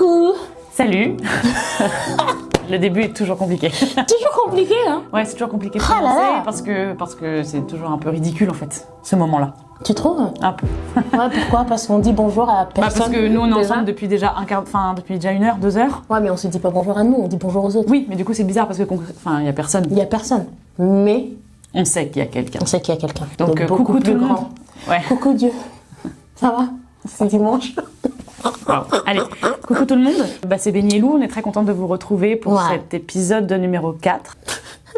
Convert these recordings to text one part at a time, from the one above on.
Coucou. Salut. Le début est toujours compliqué. Toujours compliqué, hein? Ouais, c'est toujours compliqué de Ah là commencer là. parce que c'est toujours un peu ridicule en fait, ce moment-là. Tu trouves? Un peu. Ouais, pourquoi? Parce qu'on dit bonjour à personne. Parce que nous on est déjà. ensemble depuis déjà depuis déjà 1 heure, 2 heures. Ouais, mais on se dit pas bonjour à nous, on dit bonjour aux autres. Oui, mais du coup c'est bizarre parce que il y a personne. Il y a personne. Mais On sait qu'il y a quelqu'un. on sait qu'il y a quelqu'un. Donc De beaucoup coucou tout plus le monde. grand. Ouais. Coucou Dieu. Ça va? C'est dimanche. Bon, allez, coucou tout le monde. C'est Béni et Lou, on est très contente de vous retrouver pour Ouais. cet épisode numéro 4.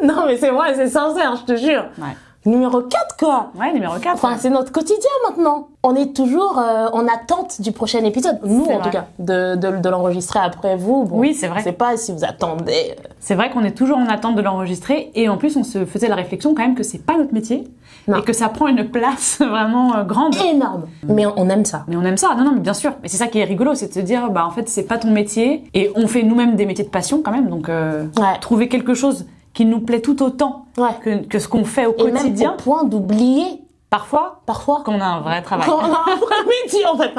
Non, mais c'est vrai, c'est sincère, je te jure. Ouais. Numéro 4, quoi. Ouais, numéro 4. Enfin, c'est notre quotidien maintenant. On est toujours en attente du prochain épisode. Nous, C'est en vrai. tout cas. De l'enregistrer après vous. Bon, Oui, c'est vrai. Je sais pas si vous attendez. C'est vrai qu'on est toujours en attente de l'enregistrer et en plus on se faisait la réflexion quand même que c'est pas notre métier Non. et que ça prend une place vraiment grande. Énorme. Mais on aime ça. Mais on aime ça, non, mais bien sûr. Mais c'est ça qui est rigolo, c'est de se dire, en fait, c'est pas ton métier et on fait nous-mêmes des métiers de passion quand même, donc Ouais. trouver quelque chose qui nous plaît tout autant Ouais. que ce qu'on fait au Et même quotidien, au point d'oublier, parfois, parfois, qu'on a un vrai travail. qu'on a un vrai métier, en fait.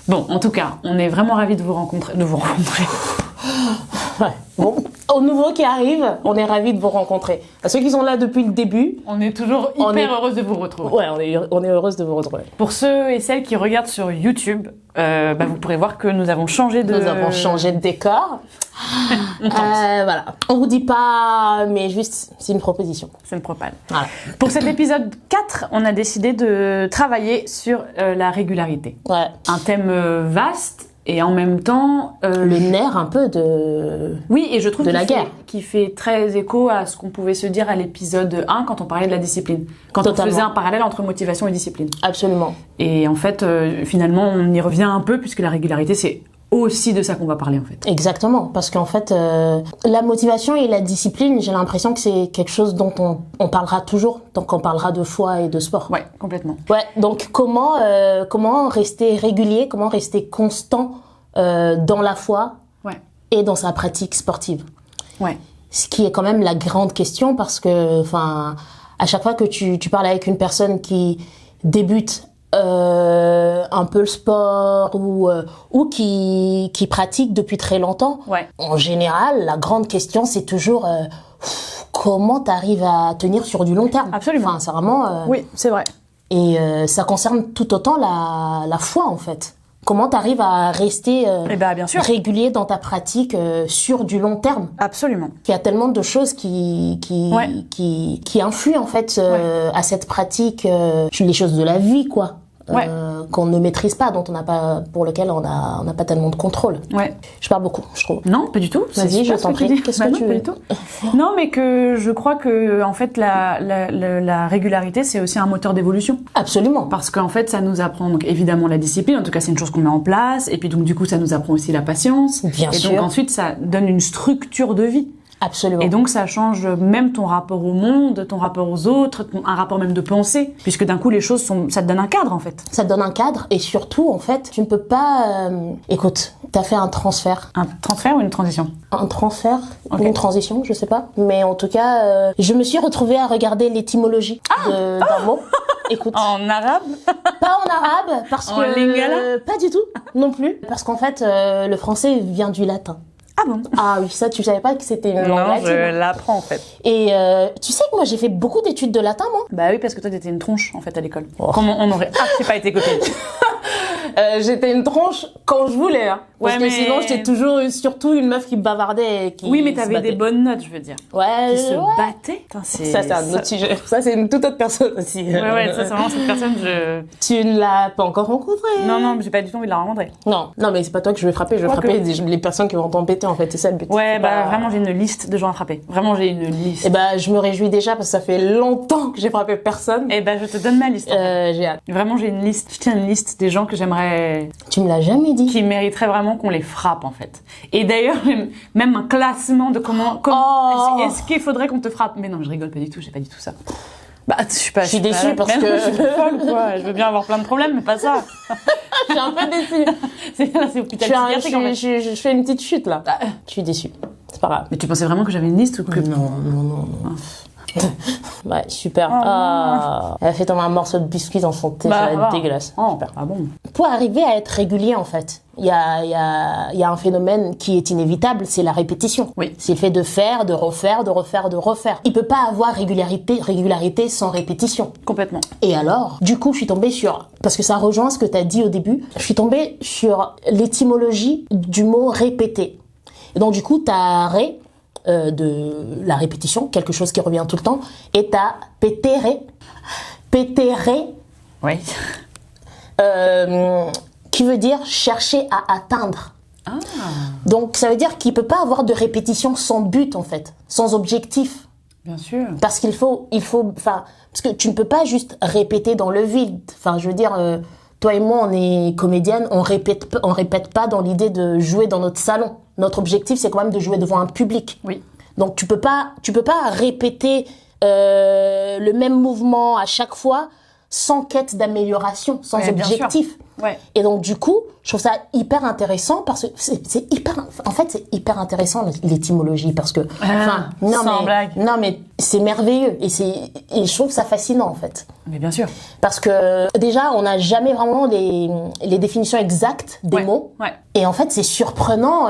Bon, en tout cas, on est vraiment ravis de vous rencontrer. Ouais. Bon. Aux nouveaux qui arrivent, on est ravis de vous rencontrer. À ceux qui sont là depuis le début, On est toujours hyper On est- heureuse de vous retrouver. ouais, on est heureuse de vous retrouver. Pour ceux et celles qui regardent sur YouTube, vous pourrez voir que nous avons changé de... Nous avons changé de décor. On tente. Voilà. On vous dit pas, mais juste, c'est une proposition. C'est une propale. Voilà. Pour cet épisode 4, on a décidé de travailler sur la régularité. Ouais. Un thème vaste et en même temps... Le nerf un peu de... Oui, et je trouve de la qu'il fait- guerre. qui fait très écho à ce qu'on pouvait se dire à l'épisode 1 quand on parlait de la discipline. Quand Totalement. on faisait un parallèle entre motivation et discipline. Absolument. Et en fait, finalement, on y revient un peu puisque la régularité, c'est aussi de ça qu'on va parler en fait. Exactement, parce qu'en fait, la motivation et la discipline, j'ai l'impression que c'est quelque chose dont on parlera toujours, tant qu'on parlera de foi et de sport. Ouais, complètement. Ouais, donc comment rester régulier, comment rester constant dans la foi Ouais, et dans sa pratique sportive. ouais. Ce qui est quand même la grande question, parce que, enfin, à chaque fois que tu parles avec une personne qui débute un peu le sport ou qui pratique depuis très longtemps, Ouais. en général, la grande question, c'est toujours comment t'arrives à tenir sur du long terme. Absolument. Enfin, c'est vraiment... Oui, c'est vrai. Et ça concerne tout autant la foi, en fait. Comment t'arrives à rester Bien sûr. régulier dans ta pratique sur du long terme. Absolument. Il y a tellement de choses qui influent en fait à cette pratique, les choses de la vie quoi, Ouais. qu'on ne maîtrise pas, dont on n'a pas, pour lequel on n'a pas tellement de contrôle. Ouais. Je parle beaucoup, je trouve. Non, pas du tout. Vas-y, C'est super je t'en ce que tu prie. dis. Qu'est-ce que Non, tu pas veux du tout. Non, mais que je crois que en fait la régularité c'est aussi un moteur d'évolution. Absolument. Parce qu'en fait, ça nous apprend donc évidemment la discipline, en tout cas c'est une chose qu'on met en place, et puis donc du coup ça nous apprend aussi la patience. Bien et sûr. donc ensuite ça donne une structure de vie. Absolument. Et donc ça change même ton rapport au monde, ton rapport aux autres, un rapport même de pensée, puisque d'un coup les choses ça te donne un cadre en fait. Ça te donne un cadre et surtout en fait, tu ne peux pas. Écoute, t'as fait un transfert. Un transfert ou une transition? Un transfert Ok. ou une transition, je sais pas. Mais en tout cas, je me suis retrouvée à regarder l'étymologie d'un mot. Écoute, En arabe? pas en arabe, parce En que... lingala pas du tout, non plus. Parce qu'en fait, le français vient du latin. Ah bon? Ah oui, ça, tu savais pas que c'était une langue Non, latine. je l'apprends en fait. Et tu sais que moi, j'ai fait beaucoup d'études de latin, moi. Bah oui, parce que toi t'étais une tronche en fait à l'école. Oh. Comment on aurait archi pas été copines. J'étais une tronche quand je voulais, hein. Parce Ouais, que mais- sinon, j'étais toujours, surtout une meuf qui bavardait et qui Oui, mais se t'avais battait. des bonnes notes, je veux dire. Ouais, Qui se ouais. battaient. Putain, Ça, c'est un autre sujet. Ça, c'est une toute autre personne aussi. Ouais, ça c'est vraiment cette personne, Tu ne l'as pas encore rencontrée. Non, j'ai pas du tout envie de la rencontrer. Non, mais c'est pas toi que je vais frapper, je vais Quoique. frapper les personnes qui vont t'embêter en fait, c'est ça le but. Ouais, C'est pas- vraiment j'ai une liste de gens à frapper. Vraiment j'ai une liste. Eh ben, je me réjouis déjà parce que ça fait longtemps que j'ai frappé personne. Et je te donne ma liste. en fait. J'ai hâte. Vraiment j'ai une liste. Je tiens une liste des gens que j'aimerais, Tu me l'as jamais dit. qui mériteraient vraiment qu'on les frappe en fait. Et d'ailleurs j'ai même un classement de comment Oh. est-ce qu'il faudrait qu'on te frappe. Mais non, je rigole pas du tout. J'ai pas du tout ça. Bah, je suis pas. Je suis déçue pas- parce mais non, que- je suis folle quoi. Je veux bien avoir plein de problèmes, mais pas ça. Je suis un peu déçue. C'est Je, hôpital suis un- psychiatrique en fait. je fais une petite chute là. Je suis déçue. C'est pas grave. Mais tu pensais vraiment que j'avais une liste ou que Non. Ouais, super. Oh, Ah, elle a fait tomber un morceau de biscuit dans son thé, ça va être dégueulasse. Oh, Super. ah bon. Pour arriver à être régulier, en fait, il y a un phénomène qui est inévitable, c'est la répétition. Oui. C'est le fait de faire, de refaire, de refaire, de refaire. Il peut pas avoir régularité sans répétition. Complètement. Et alors, du coup, je suis tombée sur, parce que ça rejoint ce que tu as dit au début, je suis tombée sur l'étymologie du mot répéter. Et donc, du coup, t'as ré, de la répétition, quelque chose qui revient tout le temps, et t'as pétéré. Pétéré, Oui. qui veut dire chercher à atteindre. Ah. Donc, ça veut dire qu'il peut pas avoir de répétition sans but, en fait, sans objectif. Bien sûr. Parce qu'il faut, enfin, parce que tu ne peux pas juste répéter dans le vide. Enfin, je veux dire, toi et moi, on est comédienne, on répète pas dans l'idée de jouer dans notre salon. Notre objectif, c'est quand même de jouer devant un public. Oui. Donc, tu peux pas répéter le même mouvement à chaque fois sans quête d'amélioration, sans objectif. Ouais. Et donc, du coup, je trouve ça hyper intéressant parce que c'est hyper intéressant l'étymologie parce que, non mais c'est merveilleux et je trouve ça fascinant en fait. Mais bien sûr. Parce que déjà, on n'a jamais vraiment les définitions exactes des mots. Ouais. Et en fait, c'est surprenant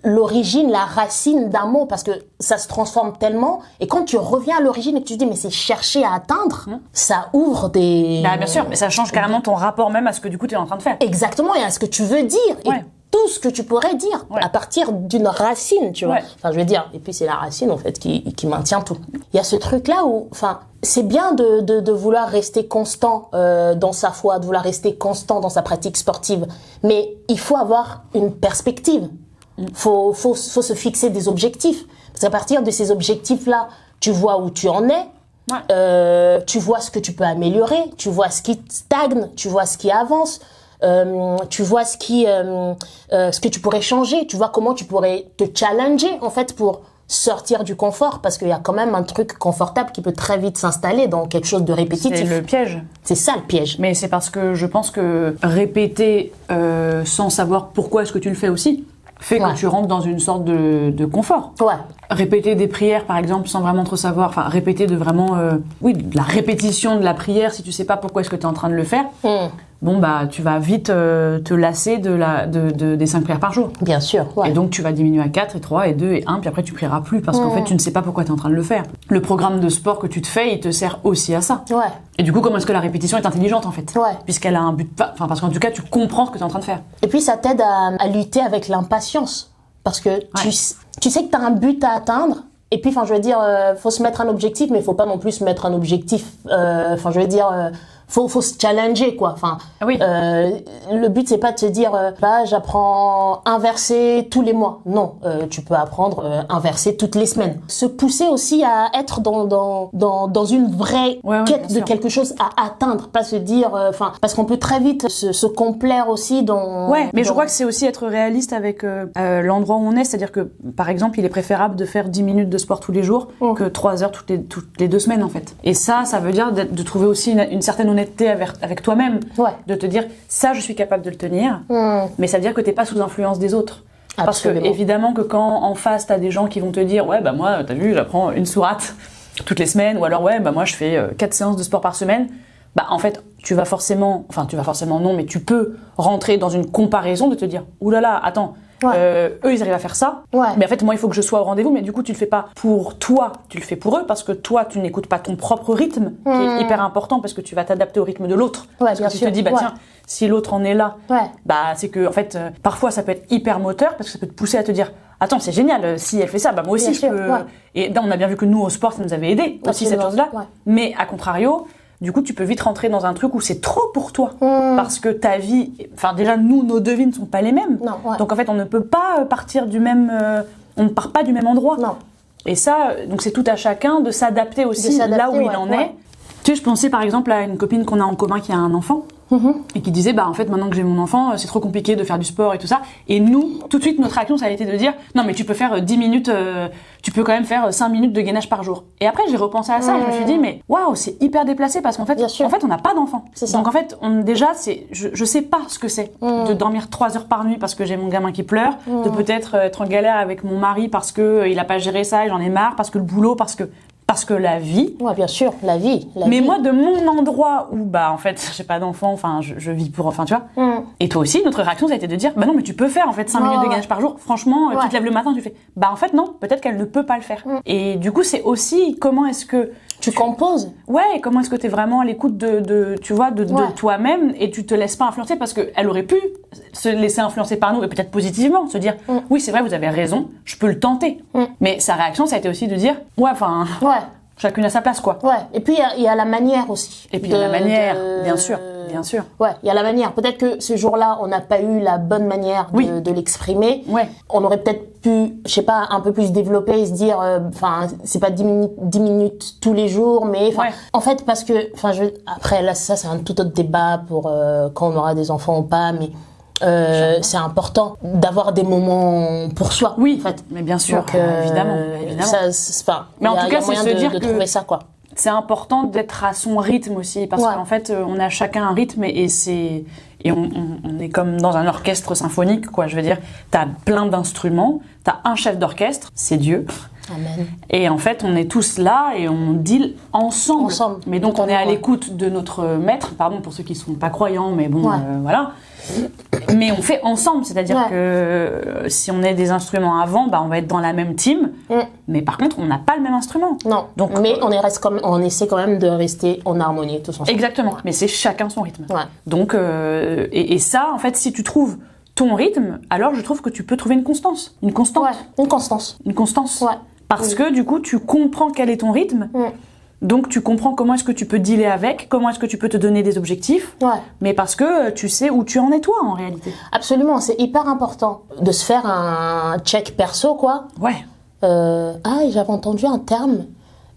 l'origine, la racine d'un mot parce que ça se transforme tellement et quand tu reviens à l'origine et que tu te dis mais c'est chercher à atteindre, ça ouvre des... Bah, bien sûr, mais ça change carrément ton rapport même à ce que du coup tu es en train de faire. Exactement, et à ce que tu veux dire et tout ce que tu pourrais dire à partir d'une racine, tu vois. Ouais. Enfin, je veux dire, et puis c'est la racine en fait qui maintient tout. Il y a ce truc là où, enfin, c'est bien de vouloir rester constant dans sa foi, de vouloir rester constant dans sa pratique sportive, mais il faut avoir une perspective. Faut se fixer des objectifs. Parce qu'à partir de ces objectifs-là, tu vois où tu en es, tu vois ce que tu peux améliorer, tu vois ce qui stagne, tu vois ce qui avance, tu vois ce que tu pourrais changer, tu vois comment tu pourrais te challenger, en fait, pour sortir du confort, parce qu'il y a quand même un truc confortable qui peut très vite s'installer dans quelque chose de répétitif. C'est le piège. C'est ça le piège. Mais c'est parce que je pense que répéter sans savoir pourquoi est-ce que tu le fais aussi, fait que tu rentres dans une sorte de confort. Ouais. Répéter des prières, par exemple, sans vraiment trop savoir, enfin, répéter de vraiment, de la répétition de la prière, si tu sais pas pourquoi est-ce que tu es en train de le faire, bon, bah, tu vas vite te lasser des 5 prières par jour. Bien sûr, ouais. Et donc, tu vas diminuer à 4 et 3 et 2 et 1, puis après, tu prieras plus, parce qu'en fait, tu ne sais pas pourquoi tu es en train de le faire. Le programme de sport que tu te fais, il te sert aussi à ça. Ouais. Et du coup, comment est-ce que la répétition est intelligente, en fait? Ouais. Puisqu'elle a un but, enfin, parce qu'en tout cas, tu comprends ce que tu es en train de faire. Et puis, ça t'aide à lutter avec l'impatience. Parce que tu sais que tu as un but à atteindre. Et puis, enfin, je veux dire, faut se mettre un objectif, mais il faut pas non plus se mettre un objectif. Enfin, je veux dire, faut se challenger, quoi. Enfin, le but, c'est pas de se dire, là, j'apprends un verset tous les mois. Non, tu peux apprendre un verset toutes les semaines. Se pousser aussi à être dans une vraie quête de quelque chose à atteindre, pas se dire, enfin, parce qu'on peut très vite se complaire aussi dans. Ouais, mais je crois que c'est aussi être réaliste avec l'endroit où on est, c'est-à-dire que, par exemple, il est préférable de faire 10 minutes de sport tous les jours que 3 heures toutes les 2 semaines, en fait. Et ça veut dire de trouver aussi une certaine honnêteté avec toi-même, de te dire ça je suis capable de le tenir, mais ça veut dire que t'es pas sous influence des autres. Parce que évidemment que quand en face t'as des gens qui vont te dire ouais bah moi t'as vu j'apprends une sourate toutes les semaines, ou alors ouais bah moi je fais 4 séances de sport par semaine, bah en fait tu vas forcément non, mais tu peux rentrer dans une comparaison de te dire oulala attends, eux ils arrivent à faire ça, mais en fait moi il faut que je sois au rendez-vous, mais du coup tu le fais pas pour toi, tu le fais pour eux, parce que toi tu n'écoutes pas ton propre rythme qui est hyper important, parce que tu vas t'adapter au rythme de l'autre, parce que tu te dis bah tiens si l'autre en est là, bah c'est que en fait parfois ça peut être hyper moteur, parce que ça peut te pousser à te dire attends c'est génial, si elle fait ça bah moi aussi je peux, et là on a bien vu que nous au sport ça nous avait aidé aussi cette chose là, mais à contrario du coup, tu peux vite rentrer dans un truc où c'est trop pour toi. Parce que ta vie... Enfin, déjà, nous, nos deux vies ne sont pas les mêmes. Donc, en fait, on ne peut pas partir du même... on ne part pas du même endroit. Et ça, donc c'est tout à chacun de s'adapter aussi là où il en est. Tu sais, je pensais par exemple à une copine qu'on a en commun qui a un enfant. Et qui disait, bah en fait, maintenant que j'ai mon enfant, c'est trop compliqué de faire du sport et tout ça. Et nous, tout de suite, notre réaction, ça a été de dire, non mais tu peux faire 10 minutes, tu peux quand même faire 5 minutes de gainage par jour. Et après, j'ai repensé à ça, et je me suis dit, mais waouh, c'est hyper déplacé, parce qu'en fait, on n'a pas d'enfant. Donc en fait, déjà, je sais pas ce que c'est de dormir 3 heures par nuit parce que j'ai mon gamin qui pleure, de peut-être être en galère avec mon mari parce que il a pas géré ça et j'en ai marre, parce que le boulot, parce parce que la vie. Ouais, bien sûr, la vie. Mais moi, de mon endroit où, en fait, j'ai pas d'enfant, enfin, je vis pour, enfin, tu vois. Et toi aussi, notre réaction, ça a été de dire, non, mais tu peux faire, en fait, 5 minutes de gainage par jour. Franchement, tu te lèves le matin, tu fais, en fait, non, peut-être qu'elle ne peut pas le faire. Et du coup, c'est aussi comment est-ce que tu composes. Ouais, comment est-ce que t'es vraiment à l'écoute de toi-même et tu te laisses pas influencer parce qu'elle aurait pu se laisser influencer par nous et peut-être positivement, se dire oui, c'est vrai, vous avez raison, je peux le tenter. Mais sa réaction, ça a été aussi de dire chacune à sa place, quoi. Ouais, et puis il y a la manière aussi. Et puis il y a la manière, bien sûr. Bien sûr. Ouais, il y a la manière. Peut-être que ce jour-là, on n'a pas eu la bonne manière de l'exprimer. Ouais. On aurait peut-être pu, je sais pas, un peu plus développer et se dire, c'est pas 10 minutes tous les jours, mais en fait, parce que, après, là, ça, c'est un tout autre débat pour quand on aura des enfants ou pas, mais c'est important d'avoir des moments pour soi. Oui, en fait. Mais bien sûr, donc, évidemment. Mais en tout cas, c'est se dire de trouver ça, quoi. C'est important d'être à son rythme aussi, parce qu'en fait, on a chacun un rythme et on est comme dans un orchestre symphonique, quoi. Je veux dire, t'as plein d'instruments, t'as un chef d'orchestre, c'est Dieu. Amen. Et en fait, on est tous là et on deal ensemble. Mais donc, on est à l'écoute de notre maître, pardon pour ceux qui ne sont pas croyants, mais bon, voilà. Mais on fait ensemble, c'est-à-dire que si on est des instruments avant, on va être dans la même team, mais par contre, on n'a pas le même instrument. Non, donc, mais on essaie quand même de rester en harmonie tous ensemble. Exactement, mais c'est chacun son rythme. Donc, et ça, en fait, si tu trouves ton rythme, alors je trouve que tu peux trouver une constance. Une constante. Une constance. Une constance. Parce que du coup, tu comprends quel est ton rythme. Donc, tu comprends comment est-ce que tu peux dealer avec, comment est-ce que tu peux te donner des objectifs. Mais parce que tu sais où tu en es toi, en réalité. Absolument, c'est hyper important de se faire un check perso, quoi. J'avais entendu un terme,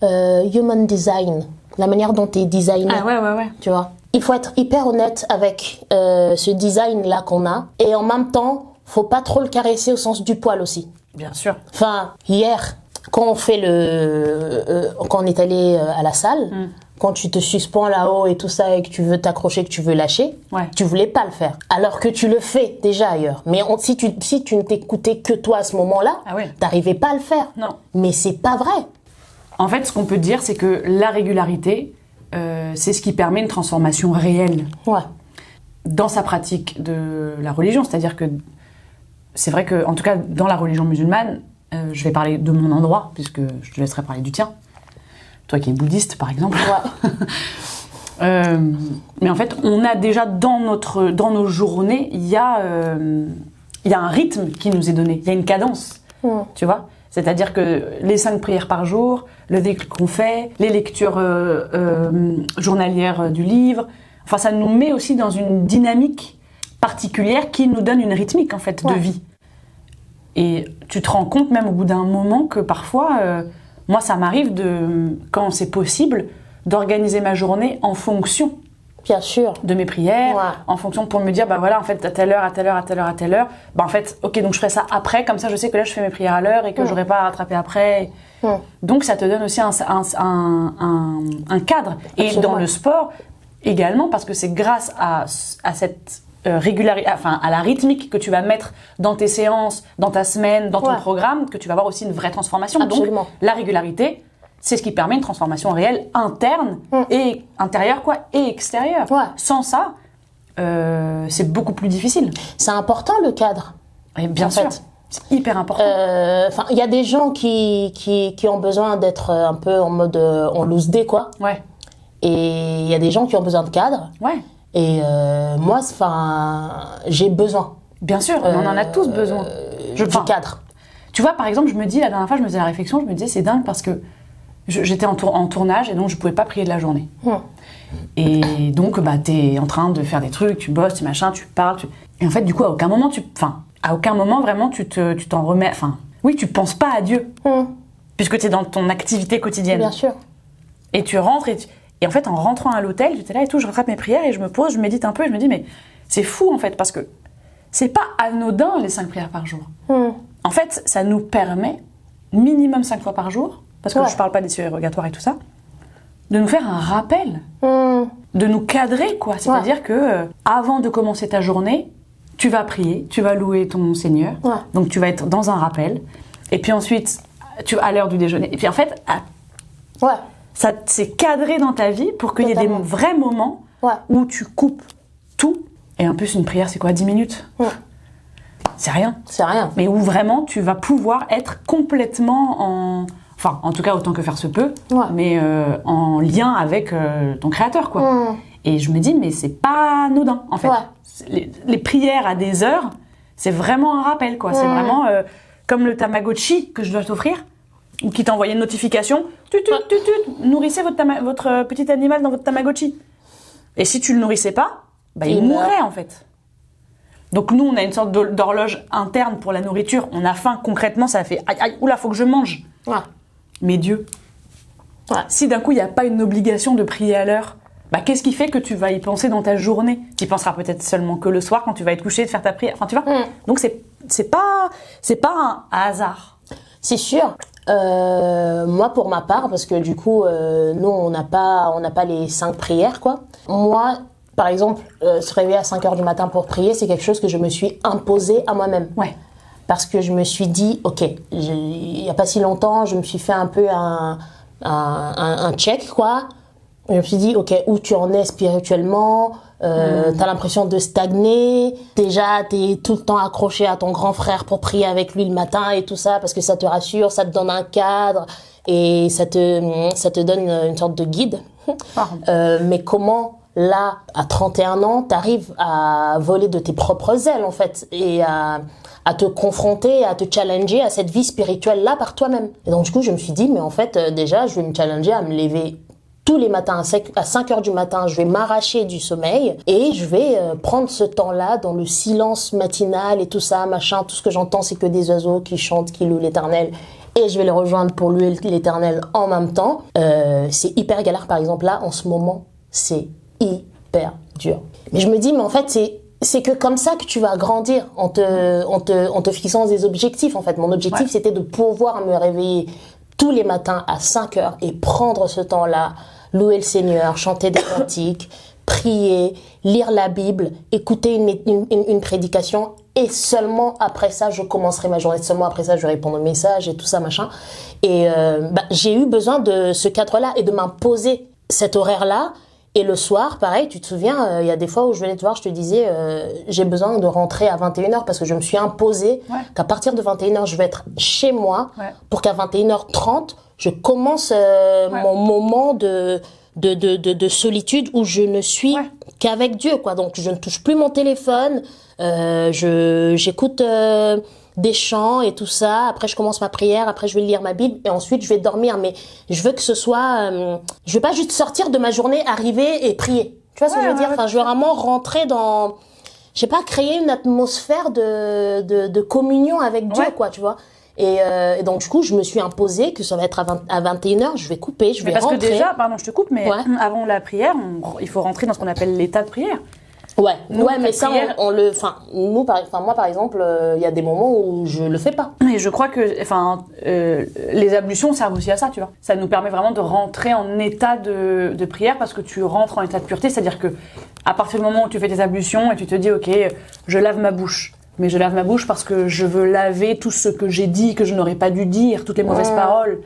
human design, la manière dont tu es designé. Tu vois. Il faut être hyper honnête avec ce design-là qu'on a. Et en même temps, faut pas trop le caresser au sens du poil aussi. Bien sûr. Enfin, hier, quand on fait quand on est allé à la salle, quand tu te suspends là-haut et tout ça et que tu veux t'accrocher, que tu veux lâcher, tu voulais pas le faire. Alors que tu le fais déjà ailleurs. Mais si tu ne t'écoutais que toi à ce moment-là, t'arrivais pas à le faire. Non. Mais c'est pas vrai. En fait, ce qu'on peut dire, c'est que la régularité, c'est ce qui permet une transformation réelle dans sa pratique de la religion. C'est-à-dire que c'est vrai que, en tout cas, dans la religion musulmane, je vais parler de mon endroit, puisque je te laisserai parler du tien. Toi qui es bouddhiste, par exemple. Mais en fait, on a déjà dans nos journées, il y a un rythme qui nous est donné. Il y a une cadence, tu vois. C'est-à-dire que les 5 prières par jour, le dhikr qu'on fait, les lectures journalières du livre, enfin, ça nous met aussi dans une dynamique particulière qui nous donne une rythmique, en fait, de vie. Et tu te rends compte même au bout d'un moment que parfois, moi ça m'arrive quand c'est possible, d'organiser ma journée en fonction Bien sûr. de mes prières, en fonction pour me dire, en fait, à telle heure, à telle heure, à telle heure, à telle heure, en fait, ok, donc je ferai ça après, comme ça je sais que là je fais mes prières à l'heure et que j'aurai pas à rattraper après. Donc ça te donne aussi un cadre. Absolument. Et dans le sport également, parce que c'est grâce à cette régularité, à la rythmique que tu vas mettre dans tes séances, dans ta semaine, dans ton programme, que tu vas avoir aussi une vraie transformation. Absolument. Donc la régularité, c'est ce qui permet une transformation réelle interne et intérieure et extérieure. Sans ça, c'est beaucoup plus difficile. C'est important le cadre. Et bien sûr, c'est hyper important. Il y a des gens qui ont besoin d'être un peu en mode en loose day, quoi. Et il y a des gens qui ont besoin de cadre. Et moi, j'ai besoin. Bien sûr, on en a tous besoin. Du cadre. Tu vois, par exemple, je me dis, la dernière fois, je me faisais la réflexion, je me disais, c'est dingue parce que j'étais en tournage et donc je pouvais pas prier de la journée. Et donc, t'es en train de faire des trucs, tu bosses, tu machin, tu parles. Et en fait, du coup, à aucun moment vraiment, tu t'en remets. Tu penses pas à Dieu. Puisque tu es dans ton activité quotidienne. Bien sûr. Et tu rentres et en fait, en rentrant à l'hôtel, j'étais là et tout, je rattrape mes prières et je me pose, je médite un peu et je me dis, mais c'est fou en fait, parce que c'est pas anodin les 5 prières par jour. En fait, ça nous permet, minimum 5 fois par jour, parce que je parle pas des surérogatoires et tout ça, de nous faire un rappel, de nous cadrer, quoi. C'est-à-dire que avant de commencer ta journée, tu vas prier, tu vas louer ton Seigneur, donc tu vas être dans un rappel, et puis ensuite, à l'heure du déjeuner, et puis en fait, Ouais. Ça c'est cadré dans ta vie pour qu'il y ait des Totalement. vrais moments où tu coupes tout. Et en plus, une prière, c'est quoi, 10 minutes? C'est rien. C'est rien. Mais où vraiment, tu vas pouvoir être complètement Enfin, en tout cas, autant que faire se peut, mais en lien avec ton créateur, quoi. Et je me dis, mais c'est pas anodin, en fait. Les prières à des heures, c'est vraiment un rappel, quoi. C'est vraiment comme le Tamagotchi que je dois t'offrir, ou qui t'envoyait une notification. Nourrissez votre petit animal dans votre Tamagotchi. Et si tu le nourrissais pas, bah, il mourrait, en fait. Donc nous, on a une sorte d'horloge interne pour la nourriture. On a faim, concrètement, ça fait aïe, aïe, oula, faut que je mange. Mais Dieu, si d'un coup, il n'y a pas une obligation de prier à l'heure, bah, qu'est-ce qui fait que tu vas y penser dans ta journée? Tu y penseras peut-être seulement que le soir, quand tu vas être couché, de faire ta prière. Enfin, tu vois. Donc c'est pas un hasard. C'est sûr. Moi, pour ma part, parce que du coup, nous, on n'a pas les 5 prières, quoi. Moi, par exemple, se réveiller à 5 heures du matin pour prier, c'est quelque chose que je me suis imposé à moi-même. Parce que je me suis dit, ok, il n'y a pas si longtemps, je me suis fait un peu un check, quoi. Je me suis dit, ok, où tu en es spirituellement, t'as l'impression de stagner, déjà t'es tout le temps accroché à ton grand frère pour prier avec lui le matin et tout ça, parce que ça te rassure, ça te donne un cadre, et ça te donne une sorte de guide. Mais comment, là, à 31 ans, t'arrives à voler de tes propres ailes, en fait, et à te confronter, à te challenger à cette vie spirituelle-là par toi-même. Et donc, du coup, je me suis dit, mais en fait, déjà, je vais me challenger à me lever tous les matins à 5 heures du matin, je vais m'arracher du sommeil et je vais prendre ce temps-là dans le silence matinal et tout ça, machin. Tout ce que j'entends, c'est que des oiseaux qui chantent, qui louent l'Éternel. Et je vais les rejoindre pour louer l'Éternel en même temps. C'est hyper galère, par exemple. Là, en ce moment, c'est hyper dur. Mais je me dis, mais en fait, c'est que comme ça que tu vas grandir en te fixant des objectifs. En fait, mon objectif, c'était de pouvoir me réveiller tous les matins à 5 heures et prendre ce temps-là, louer le Seigneur, chanter des cantiques, prier, lire la Bible, écouter une prédication, et seulement après ça, je commencerai ma journée. Seulement après ça, je vais répondre aux messages et tout ça, machin. Et j'ai eu besoin de ce cadre-là et de m'imposer cet horaire-là. Et le soir, pareil, tu te souviens, il y a des fois où je venais te voir, je te disais, j'ai besoin de rentrer à 21h parce que je me suis imposé qu'à partir de 21h, je vais être chez moi pour qu'à 21h30, je commence mon moment de solitude où je ne suis qu'avec Dieu, quoi. Donc, je ne touche plus mon téléphone, j'écoute des chants et tout ça. Après, je commence ma prière. Après, je vais lire ma Bible et ensuite, je vais dormir. Mais je veux que ce soit... je veux pas juste sortir de ma journée, arriver et prier. Tu vois ce que je veux dire? Enfin, je veux vraiment rentrer dans... Je sais pas, créer une atmosphère de communion avec Dieu, quoi, tu vois. Et donc, du coup, je me suis imposé que ça va être à 21h, je vais couper, je vais rentrer. Parce que déjà, pardon, je te coupe, mais avant la prière, il faut rentrer dans ce qu'on appelle l'état de prière. Mais ça, moi, par exemple, il y a des moments où je le fais pas. Et je crois que, les ablutions servent aussi à ça, tu vois. Ça nous permet vraiment de rentrer en état de prière parce que tu rentres en état de pureté, c'est-à-dire que à partir du moment où tu fais tes ablutions et tu te dis, ok, je lave ma bouche. Mais je lave ma bouche parce que je veux laver tout ce que j'ai dit, que je n'aurais pas dû dire, toutes les mauvaises paroles.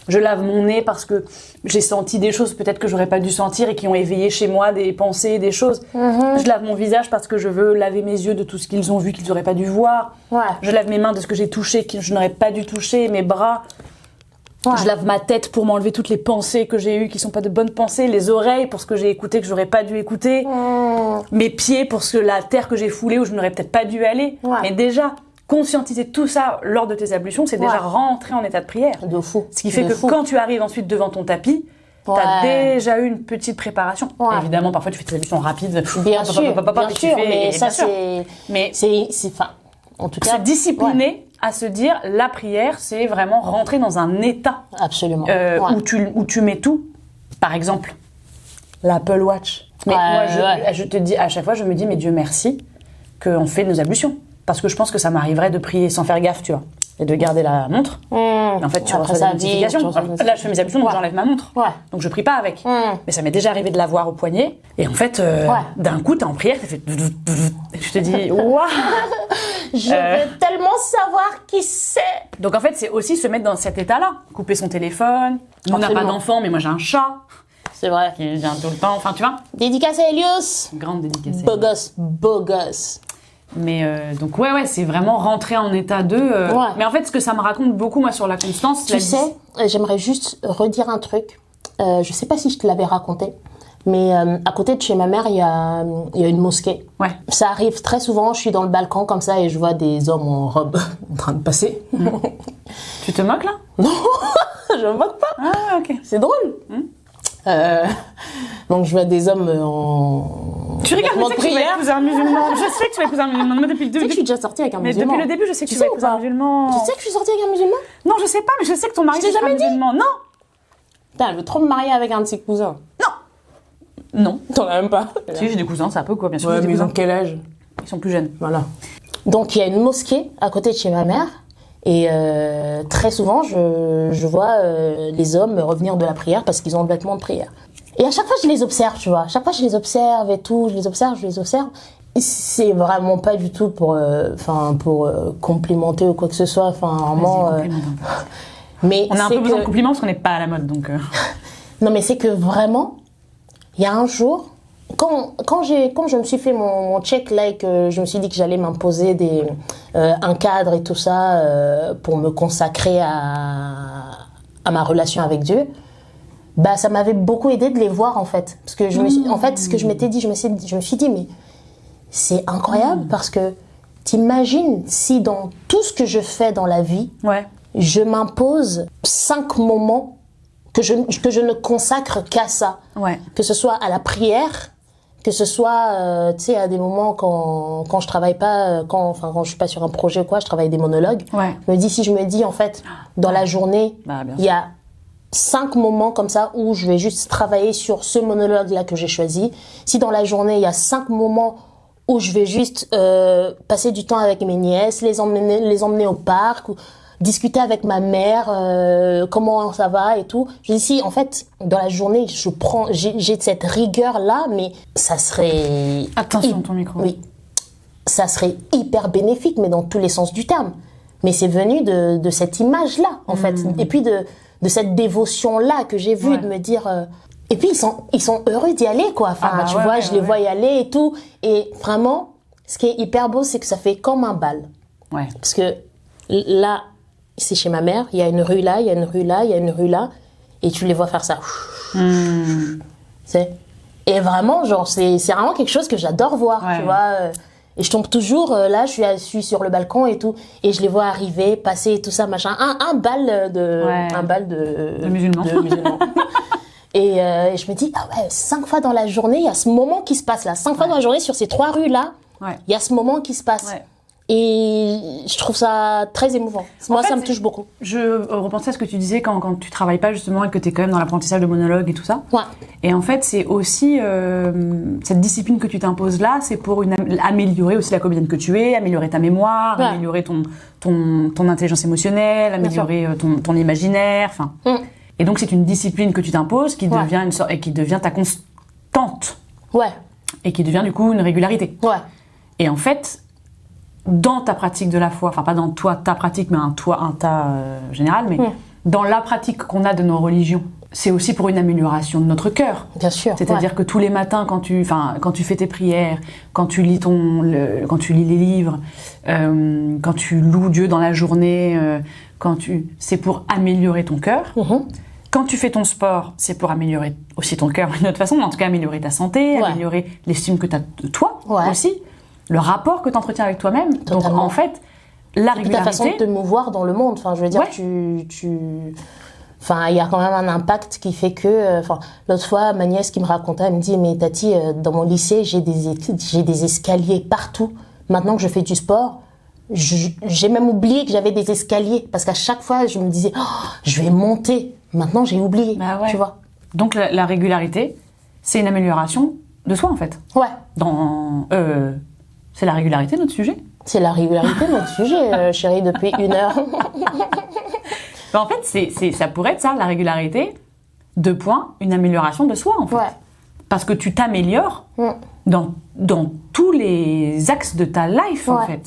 Je lave mon nez parce que j'ai senti des choses peut-être que j'aurais pas dû sentir et qui ont éveillé chez moi des pensées, des choses. Je lave mon visage parce que je veux laver mes yeux de tout ce qu'ils ont vu, qu'ils auraient pas dû voir. Je lave mes mains de ce que j'ai touché, que je n'aurais pas dû toucher, mes bras. Je lave ma tête pour m'enlever toutes les pensées que j'ai eues qui sont pas de bonnes pensées, les oreilles pour ce que j'ai écouté que j'aurais pas dû écouter, mes pieds pour la terre que j'ai foulée où je n'aurais peut-être pas dû aller. Et déjà, conscientiser tout ça lors de tes ablutions, c'est déjà rentrer en état de prière. De fou. Ce qui fait que quand tu arrives ensuite devant ton tapis, t'as déjà eu une petite préparation. Évidemment, parfois tu fais tes ablutions rapides. Bien sûr, mais ça c'est en tout cas, se discipliner à se dire la prière, c'est vraiment rentrer dans un état. Absolument. Où tu mets tout. Par exemple, l'Apple Watch. Mais moi, je te dis à chaque fois, je me dis mais Dieu merci qu'on fait nos ablutions. Parce que je pense que ça m'arriverait de prier sans faire gaffe, tu vois, et de garder la montre. Et en fait, tu reçois des notifications. Là, je fais mes ablutions, donc j'enlève ma montre. Donc je prie pas avec. Mais ça m'est déjà arrivé de l'avoir au poignet. Et en fait, d'un coup, t'es en prière, t'as fait... Et je te dis, waouh. Je veux tellement tellement savoir qui c'est. Donc en fait, c'est aussi se mettre dans cet état-là. Couper son téléphone. Nous, on n'a pas Absolument. d'enfant, mais moi j'ai un chat C'est vrai. qui vient tout le temps. Enfin, tu vois. Dédicace à Elios. Grande dédicace. Beau gosse, beau gosse. Mais donc ouais, c'est vraiment rentrer en état de. Ouais. Mais en fait, ce que ça me raconte beaucoup, moi, sur la constance, Tu sais, j'aimerais juste redire un truc. Je sais pas si je te l'avais raconté, mais à côté de chez ma mère, il y a une mosquée. Ouais. Ça arrive très souvent, je suis dans le balcon comme ça et je vois des hommes en robe en train de passer. Tu te moques là? Je me moque pas. Ah, ok. C'est drôle. Donc je vois des hommes en Tu regardes, vêtements je de sais que tu vas prière. épouser un musulman. Je sais que tu vas épouser un musulman. Moi, depuis le Tu sais que je début. suis déjà sortie avec un Mais musulman. depuis le début, je sais que tu vas sais ou épouser un pas musulman. Tu sais que je suis sortie avec un musulman? Non, je sais pas, mais je sais que ton mari Je t'ai est un jamais dit? musulman. Non. Putain, elle veut trop me marier avec un de ses cousins. Non. T'en as même pas. Si, j'ai des cousins, ça peut quoi, bien sûr. Ouais, j'ai des mais ils ont cousins. quel âge? Ils sont plus jeunes. Voilà. Donc il y a une mosquée à côté de chez ma mère et très souvent je vois les hommes revenir de la prière parce qu'ils ont le vêtement de prière. Et à chaque fois je les observe, tu vois. À chaque fois je les observe et tout, je les observe. Et c'est vraiment pas du tout pour complimenter ou quoi que ce soit. Enfin vraiment. Vas-y, complimente. Mais On a un c'est peu besoin de que- compliments parce qu'on n'est pas à la mode, donc. Non mais c'est que vraiment, il y a un jour, quand je me suis fait mon check là et que je me suis dit que j'allais m'imposer un cadre et tout ça pour me consacrer à ma relation avec Dieu, bah ça m'avait beaucoup aidé de les voir en fait. Parce que en fait, ce que je m'étais dit, je me suis dit mais c'est incroyable parce que t'imagines si dans tout ce que je fais dans la vie, Ouais. je m'impose 5 moments que je ne consacre qu'à ça. Ouais. Que ce soit à la prière, que ce soit, tu sais, à des moments quand je travaille pas, quand je suis pas sur un projet ou quoi, je travaille des monologues. Ouais. Si je me dis, en fait, dans la journée, Bah, bien il y a 5 moments comme ça où je vais juste travailler sur ce monologue-là que j'ai choisi. Si dans la journée, il y a 5 moments où je vais juste passer du temps avec mes nièces, les emmener au parc, ou discuter avec ma mère, comment ça va et tout. Je dis si, en fait, dans la journée, j'ai cette rigueur-là, mais ça serait... Attention, ton micro. Oui. Ça serait hyper bénéfique, mais dans tous les sens du terme. Mais c'est venu de cette image-là, en fait. Et puis de cette dévotion-là que j'ai vue, Ouais. de me dire... Et puis, ils sont heureux d'y aller, quoi. Enfin, Ah bah tu ouais, vois, ouais, je les ouais. vois y aller et tout. Et vraiment, ce qui est hyper beau, c'est que ça fait comme un bal. Ouais. Parce que là, c'est chez ma mère, il y a une rue là, il y a une rue là, il y a une rue là, et tu les vois faire ça. C'est... Et vraiment, genre, c'est vraiment quelque chose que j'adore voir, Ouais. tu vois. Et je tombe toujours, là, je suis sur le balcon et tout, et je les vois arriver, passer et tout ça, machin. Un bal de... Ouais. Un bal de... De musulmans. Et je me dis, ah ouais, 5 fois dans la journée, il y a ce moment qui se passe là. 5 fois dans la journée, sur ces 3 rues-là, Ouais. il y a ce moment qui se passe. Ouais. Et je trouve ça très émouvant. Moi, fait, ça me c'est- touche beaucoup. Je repensais à ce que tu disais quand tu travailles pas justement et que tu es quand même dans l'apprentissage de monologue et tout ça. Ouais. Et en fait, c'est aussi cette discipline que tu t'imposes là, c'est pour améliorer aussi la comédienne que tu es, améliorer ta mémoire, Ouais. améliorer ton intelligence émotionnelle, améliorer ton imaginaire, enfin. Et donc c'est une discipline que tu t'imposes qui Ouais. devient une sorte et qui devient ta constante Ouais. et qui devient du coup une régularité. Ouais. Et en fait, dans ta pratique de la foi, enfin pas dans toi, ta pratique, mais un tas général, mais dans la pratique qu'on a de nos religions, c'est aussi pour une amélioration de notre cœur. Bien sûr. C'est-à-dire que tous les matins, quand tu fais tes prières, quand tu lis quand tu lis les livres, quand tu loues Dieu dans la journée, c'est pour améliorer ton cœur. Mhm. Quand tu fais ton sport, c'est pour améliorer aussi ton cœur d'une autre façon, mais en tout cas améliorer ta santé, Ouais. améliorer l'estime que tu as de toi Ouais. aussi, le rapport que tu entretiens avec toi-même. Donc Totalement. en fait, la Et puis ta façon de régularité, te mouvoir dans le monde. Enfin, je veux dire, Ouais. Enfin, il y a quand même un impact qui fait que... Enfin, l'autre fois, ma nièce qui me racontait, elle me dit, mais Tati, dans mon lycée, j'ai des escaliers partout. Maintenant que je fais du sport, j'ai même oublié que j'avais des escaliers. Parce qu'à chaque fois, je me disais, oh, je vais monter. Maintenant, j'ai oublié. Bah ouais. Tu vois. donc la régularité, c'est une amélioration de soi en fait. Ouais. C'est la régularité notre sujet. C'est la régularité de notre sujet, chérie, depuis 1 heure. En fait, ça pourrait être ça, la régularité, 2 points, une amélioration de soi en fait. Ouais. Parce que tu t'améliores dans tous les axes de ta life, en fait.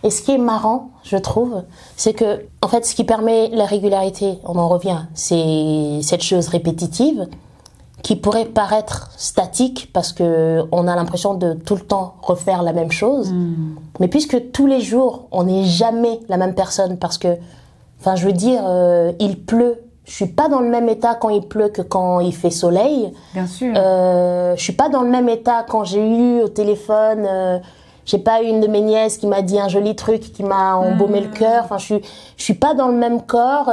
Et ce qui est marrant, je trouve, c'est que, en fait, ce qui permet la régularité, on en revient, c'est cette chose répétitive qui pourrait paraître statique parce que on a l'impression de tout le temps refaire la même chose. Mais puisque tous les jours, on n'est jamais la même personne parce que, enfin, je veux dire, il pleut. Je suis pas dans le même état quand il pleut que quand il fait soleil. Bien sûr. Je suis pas dans le même état quand j'ai eu au téléphone, j'ai pas une de mes nièces qui m'a dit un joli truc qui m'a embaumé le cœur. Enfin, je suis pas dans le même corps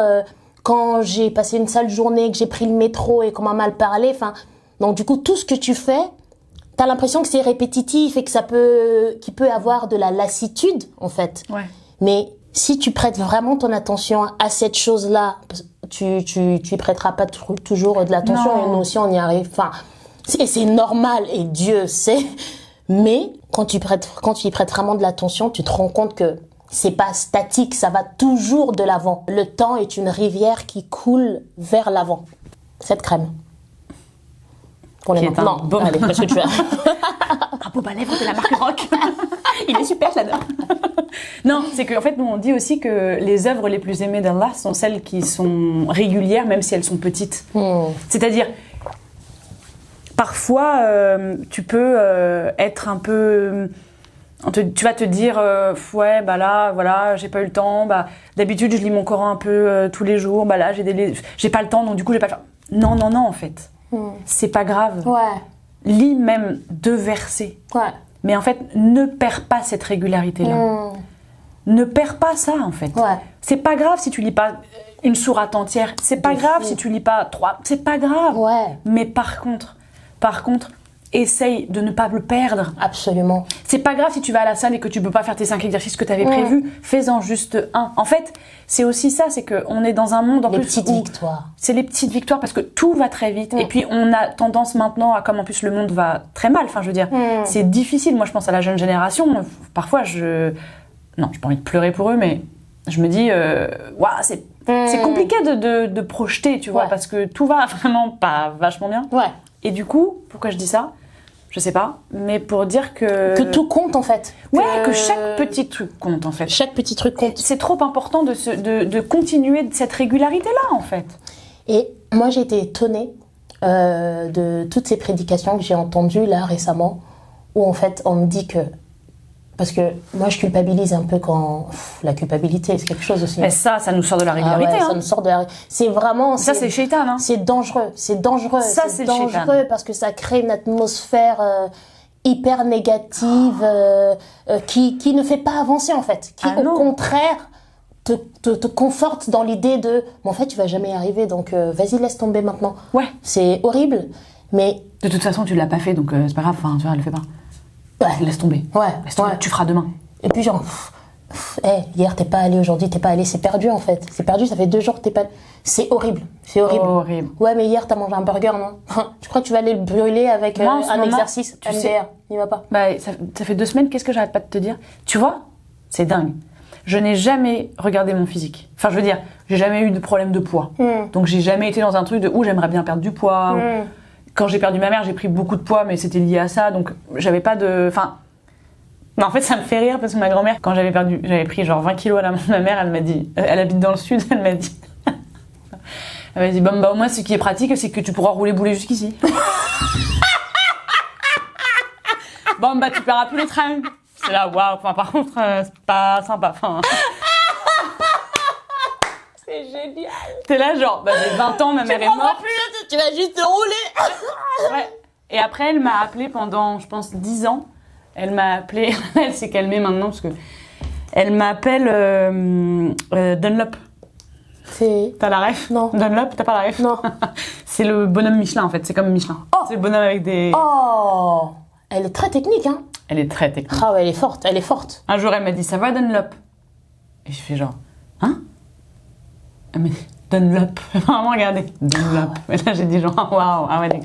quand j'ai passé une sale journée, que j'ai pris le métro et qu'on m'a mal parlé. Enfin, donc du coup, tout ce que tu fais, t'as l'impression que c'est répétitif et que qu'il peut avoir de la lassitude en fait. Ouais. Mais si tu prêtes vraiment ton attention à cette chose-là, tu y prêteras pas toujours de l'attention. Non. Et nous aussi, on y arrive. Enfin, c'est normal et Dieu sait. Mais quand tu y prêtes vraiment de l'attention, tu te rends compte que c'est pas statique, ça va toujours de l'avant. Le temps est une rivière qui coule vers l'avant. Cette crème. Pour les mains. Non, bon. allez, qu'est-ce que tu as? Un baume à lèvres de la marque Rock. Il est super, j'adore. Non, c'est qu'en fait, nous, on dit aussi que les œuvres les plus aimées d'Allah sont celles qui sont régulières, même si elles sont petites. C'est-à-dire, parfois, tu peux être un peu... Tu vas te dire, ouais, bah là, voilà, j'ai pas eu le temps. Bah, d'habitude, je lis mon Coran un peu tous les jours. Bah là, j'ai pas le temps, donc du coup, je vais pas le faire. Non, non, non, en fait. C'est pas grave. Ouais. Lis même 2 versets. Ouais. Mais en fait, ne perds pas cette régularité-là. Ne perds pas ça, en fait. Ouais. C'est pas grave si tu lis pas une sourate entière. C'est pas grave si tu lis pas 3. C'est pas grave. Ouais. Mais par contre, essaye de ne pas le perdre. Absolument. C'est pas grave si tu vas à la salle et que tu peux pas faire tes 5 exercices que tu avais prévus. Fais-en juste 1. En fait, c'est aussi ça, c'est qu'on est dans un monde en Les plus petites victoires. C'est les petites victoires parce que tout va très vite. Et puis on a tendance maintenant à, comme en plus le monde va très mal, enfin je veux dire, c'est difficile. Moi je pense à la jeune génération. Parfois non, j'ai pas envie de pleurer pour eux, mais je me dis, waouh, c'est compliqué de projeter, tu vois, parce que tout va vraiment pas vachement bien. Ouais. Et du coup, pourquoi je dis ça? Je sais pas, mais pour dire que tout compte en fait. Ouais, que chaque petit truc compte en fait. Chaque petit truc compte. C'est trop important de continuer cette régularité-là en fait. Et moi j'ai été étonnée de toutes ces prédications que j'ai entendues là récemment, où en fait on me dit que... Parce que moi je culpabilise un peu quand... la culpabilité c'est quelque chose aussi. Mais ça nous sort de la régularité. Ça nous sort de la... C'est vraiment... Ça c'est shaitan. Hein. C'est dangereux. C'est dangereux. Ça c'est dangereux shaitan. parce que ça crée une atmosphère hyper négative qui ne fait pas avancer en fait. Qui au contraire te conforte dans l'idée de... en fait tu vas jamais y arriver donc vas-y laisse tomber maintenant. Ouais. C'est horrible. Mais... de toute façon tu l'as pas fait donc c'est pas grave. Enfin tu vois elle le fait pas. Ouais. Laisse tomber. Ouais. Laisse tomber. Tu feras demain. Et puis genre... hier t'es pas allé, aujourd'hui t'es pas allé, c'est perdu en fait. C'est perdu, ça fait 2 jours que t'es pas allé. C'est horrible. C'est horrible. Horrible. Ouais, mais hier t'as mangé un burger, non? Tu crois que tu vas aller le brûler avec un exercice tu MDR? sais, n'y va pas. Bah, ça fait 2 semaines, qu'est-ce que j'arrête pas de te dire? Tu vois, c'est dingue. Je n'ai jamais regardé mon physique. Enfin, je veux dire, j'ai jamais eu de problème de poids. Donc j'ai jamais été dans un truc de j'aimerais bien perdre du poids. Quand j'ai perdu ma mère, j'ai pris beaucoup de poids, mais c'était lié à ça, donc j'avais pas de... Enfin, mais en fait, ça me fait rire parce que ma grand-mère, quand j'avais pris genre 20 kilos à ma mère, elle m'a dit, elle habite dans le sud, elle m'a dit, bah au moins ce qui est pratique, c'est que tu pourras rouler boulet jusqu'ici. Bon, bah tu paieras plus le train. C'est là, waouh, enfin, par contre, c'est pas sympa. Enfin, C'est génial. t'es là, genre, bah j'ai 20 ans, ma mère est morte. Plus, tu vas juste te rouler. Ouais. Et après, elle m'a appelée pendant, je pense, 10 ans. Elle m'a appelée, elle s'est calmée maintenant parce que elle m'appelle Dunlop. T'as la ref? Non. Dunlop, t'as pas la ref? Non. C'est le bonhomme Michelin en fait, c'est comme Michelin. C'est le bonhomme avec des... Oh, elle est très technique, hein. Elle est très technique. Ah ouais, elle est forte, elle est forte. Un jour, elle m'a dit, ça va Dunlop? Et je fais genre, hein? Elle m'a dit, Dunlop. Vraiment, regardez, Dunlop. Et là, j'ai dit genre, waouh, ah ouais,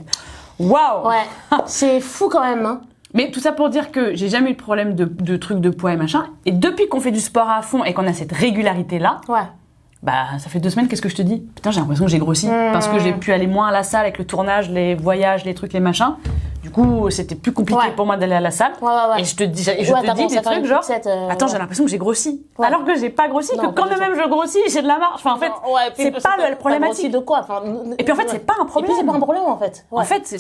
waouh. Ouais, c'est fou quand même, hein. Mais tout ça pour dire que j'ai jamais eu de problème de trucs de poids et machin. Et depuis qu'on fait du sport à fond et qu'on a cette régularité-là, ouais. Bah, ça fait 2 semaines, qu'est-ce que je te dis? Putain, j'ai l'impression que j'ai grossi. Parce que j'ai pu aller moins à la salle avec le tournage, les voyages, les trucs, les machins. Du coup, c'était plus compliqué pour moi d'aller à la salle. Et je te dis des trucs genre, attends, j'ai l'impression que j'ai grossi. Alors que j'ai pas grossi, que quand même je grossis, j'ai de la marge. Enfin, en fait, c'est pas le problématique. De quoi et puis en fait, c'est pas un problème. Et puis c'est pas un problème en fait. En fait,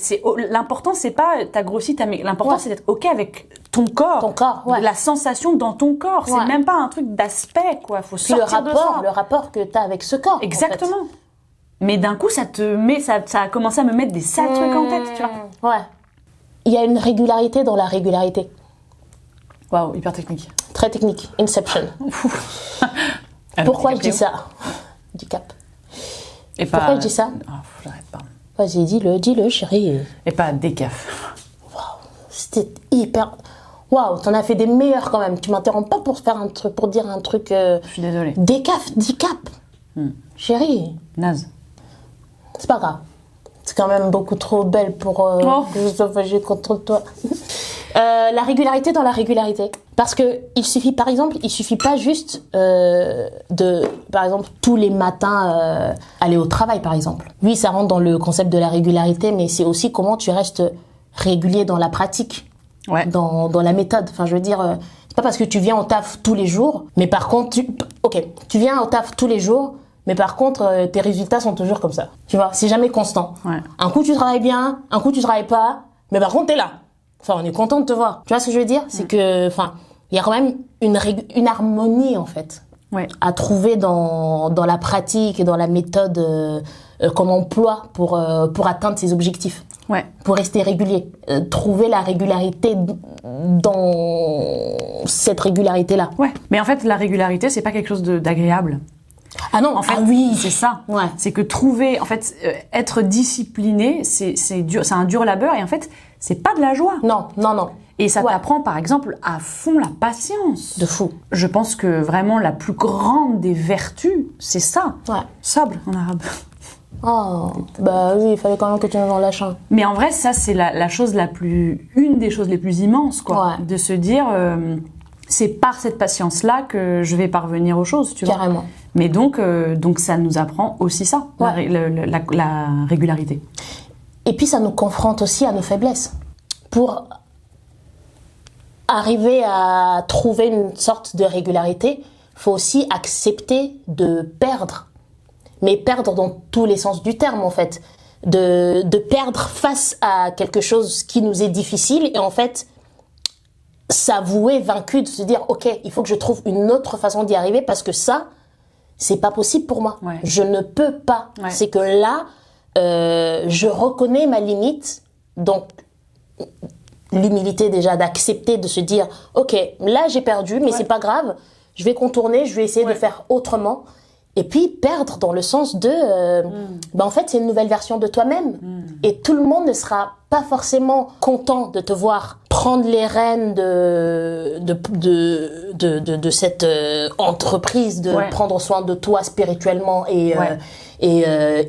l'important, c'est pas t'as grossi, l'important, c'est d'être OK avec ton corps. Ton corps, la sensation dans ton corps. C'est même pas un truc d'aspect, quoi. Faut sortir de ça. Le rapport que t'as avec ce corps. Exactement. En fait. Mais d'un coup, ça a commencé à me mettre des sales trucs en tête, tu vois. Ouais. Il y a une régularité dans la régularité. Waouh, hyper technique. Très technique. Inception. Pourquoi je dis ça? Du cap. Et pourquoi je dis ça? J'arrête pas. Vas-y, dis-le, chérie. Et pas décaf. Waouh, c'était hyper... Waouh, t'en as fait des meilleurs quand même. Tu m'interromps pas pour faire un truc, pour dire un truc... Je suis désolée. Décaf, dis cap. Chérie. Naze. C'est pas grave. C'est quand même beaucoup trop belle pour que je sois fâchée contre toi. La régularité dans la régularité. Parce que il suffit pas juste par exemple, tous les matins aller au travail, par exemple. Oui, ça rentre dans le concept de la régularité, mais c'est aussi comment tu restes régulier dans la pratique, dans la méthode. Enfin, je veux dire, c'est pas parce que tu viens au taf tous les jours, mais par contre, tu viens au taf tous les jours, mais par contre, tes résultats sont toujours comme ça. Tu vois, c'est jamais constant. Un coup, tu travailles bien, un coup, tu travailles pas, mais par contre, t'es là. Enfin, on est content de te voir. Tu vois ce que je veux dire? C'est que, enfin, il y a quand même une harmonie, en fait, à trouver dans la pratique et dans la méthode qu'on emploie pour atteindre ses objectifs. Pour rester régulier. Trouver la régularité dans cette régularité-là. Mais en fait, la régularité, c'est pas quelque chose d'agréable. Ah non, en fait, oui, c'est ça. C'est que être discipliné, c'est un dur labeur et en fait, c'est pas de la joie. Non. Et ça t'apprend, par exemple, à fond la patience. De fou. Je pense que vraiment la plus grande des vertus, c'est ça. Sabr en arabe. Oh, bah oui, il fallait quand même que tu nous en lâches un. Mais en vrai, ça, c'est une des choses les plus immenses, quoi. De se dire, c'est par cette patience-là que je vais parvenir aux choses, tu vois. Carrément. Mais donc ça nous apprend aussi ça, la régularité. Et puis ça nous confronte aussi à nos faiblesses. Pour arriver à trouver une sorte de régularité, il faut aussi accepter de perdre. Mais perdre dans tous les sens du terme, en fait. De perdre face à quelque chose qui nous est difficile et en fait, s'avouer vaincu, de se dire, ok, il faut que je trouve une autre façon d'y arriver parce que ça, c'est pas possible pour moi. Je ne peux pas. C'est que là, je reconnais ma limite. Donc, l'humilité déjà d'accepter, de se dire, ok, là j'ai perdu, mais c'est pas grave. Je vais contourner, je vais essayer de faire autrement. Et puis perdre dans le sens de, en fait, c'est une nouvelle version de toi-même. Et tout le monde ne sera pas forcément content de te voir prendre les rênes de cette entreprise, de prendre soin de toi spirituellement et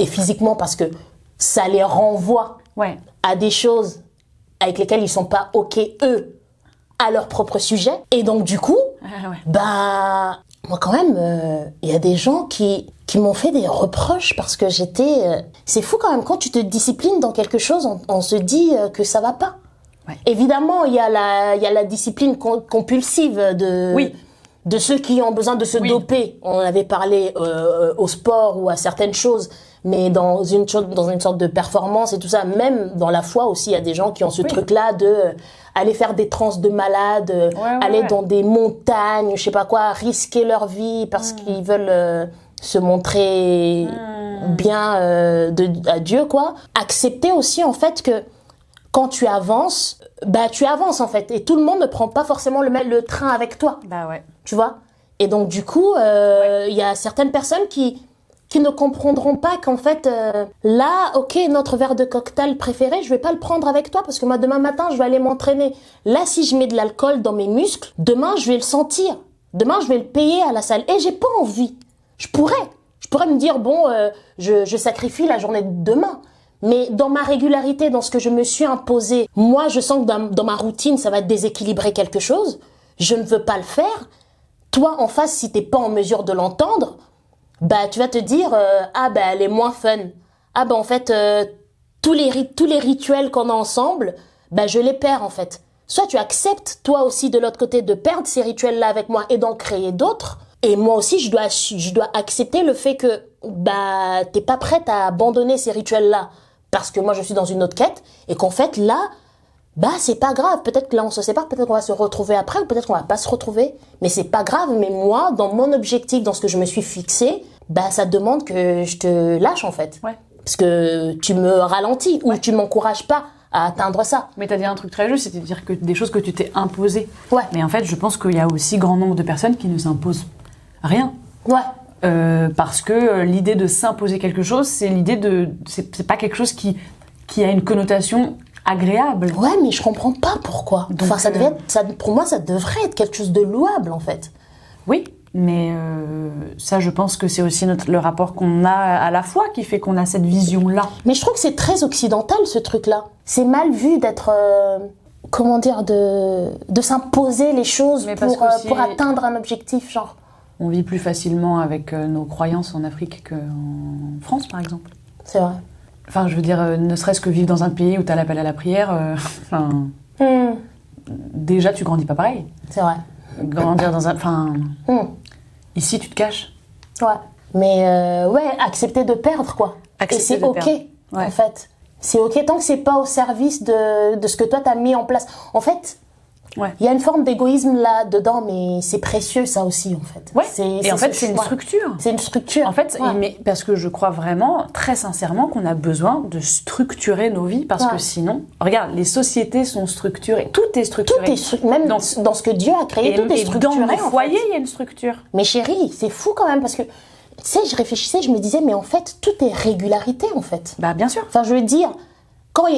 physiquement, parce que ça les renvoie à des choses avec lesquelles ils sont pas OK, eux, à leur propre sujet. Et donc, du coup, moi, quand même, il y a des gens qui m'ont fait des reproches parce que j'étais... C'est fou quand même, quand tu te disciplines dans quelque chose, on se dit que ça va pas. Évidemment, il y a la discipline compulsive de ceux qui ont besoin de se doper. On avait parlé au sport ou à certaines choses, mais dans une sorte de performance et tout ça. Même dans la foi aussi, il y a des gens qui ont ce truc-là de... aller faire des transes de malades, aller dans des montagnes, je sais pas quoi, risquer leur vie parce qu'ils veulent se montrer bien à Dieu, quoi. Accepter aussi, en fait, que quand tu avances en fait. Et tout le monde ne prend pas forcément le train avec toi. Tu vois? Et donc, du coup, y a certaines personnes qui ne comprendront pas qu'en fait, là, ok, notre verre de cocktail préféré, je vais pas le prendre avec toi parce que moi, demain matin, je vais aller m'entraîner. Là, si je mets de l'alcool dans mes muscles, demain, je vais le sentir. Demain, je vais le payer à la salle. Et j'ai pas envie. Je pourrais me dire, bon, je sacrifie la journée de demain. Mais dans ma régularité, dans ce que je me suis imposé, moi, je sens que dans ma routine, ça va déséquilibrer quelque chose. Je ne veux pas le faire. Toi, en face, si t'es pas en mesure de l'entendre, tu vas te dire, elle est moins fun. En fait, tous les rituels qu'on a ensemble, bah je les perds en fait. Soit tu acceptes toi aussi de l'autre côté de perdre ces rituels-là avec moi et d'en créer d'autres. Et moi aussi, je dois accepter le fait que bah t'es pas prête à abandonner ces rituels-là parce que moi je suis dans une autre quête et qu'en fait là, bah c'est pas grave. Peut-être que là on se sépare, peut-être qu'on va se retrouver après ou peut-être qu'on va pas se retrouver. Mais c'est pas grave. Mais moi, dans mon objectif, dans ce que je me suis fixé, bah ça demande que je te lâche en fait. Ouais. Parce que tu me ralentis ou tu m'encourages pas à atteindre ça. Mais t'as dit un truc très juste, c'est-à-dire que des choses que tu t'es imposées. Ouais. Mais en fait, je pense qu'il y a aussi grand nombre de personnes qui ne s'imposent rien. Ouais. Parce que l'idée de s'imposer quelque chose, c'est l'idée de... C'est pas quelque chose qui a une connotation agréable. Ouais, mais je comprends pas pourquoi. Donc, enfin, pour moi, ça devrait être quelque chose de louable, en fait. Oui, mais ça, je pense que c'est aussi le rapport qu'on a à la foi qui fait qu'on a cette vision-là. Mais je trouve que c'est très occidental, ce truc-là. C'est mal vu d'être... comment dire, de s'imposer les choses Mais parce pour atteindre un objectif, genre. On vit plus facilement avec nos croyances en Afrique qu'en France, par exemple. C'est vrai. Enfin, je veux dire, ne serait-ce que vivre dans un pays où t'as l'appel à la prière, déjà, tu grandis pas pareil. C'est vrai. Grandir dans un... Enfin, ici, tu te caches. Ouais. Mais ouais, accepter de perdre, quoi. Accepter et c'est de OK, perdre. Ouais. en fait. C'est OK tant que c'est pas au service de ce que toi t'as mis en place. En fait, il y a une forme d'égoïsme là-dedans, mais c'est précieux, ça aussi, en fait. Ouais. Et en fait, c'est une structure. C'est une structure. En fait, mais parce que je crois vraiment, très sincèrement, qu'on a besoin de structurer nos vies, parce que sinon, regarde, les sociétés sont structurées, tout est structuré. Tout est même dans ce que Dieu a créé, tout est structuré. Dans le foyer, il y a une structure. Mais chérie, c'est fou quand même, parce que, tu sais, je réfléchissais, je me disais, mais en fait, tout est régularité, en fait. Bah, bien sûr. Enfin, je veux dire... Quand il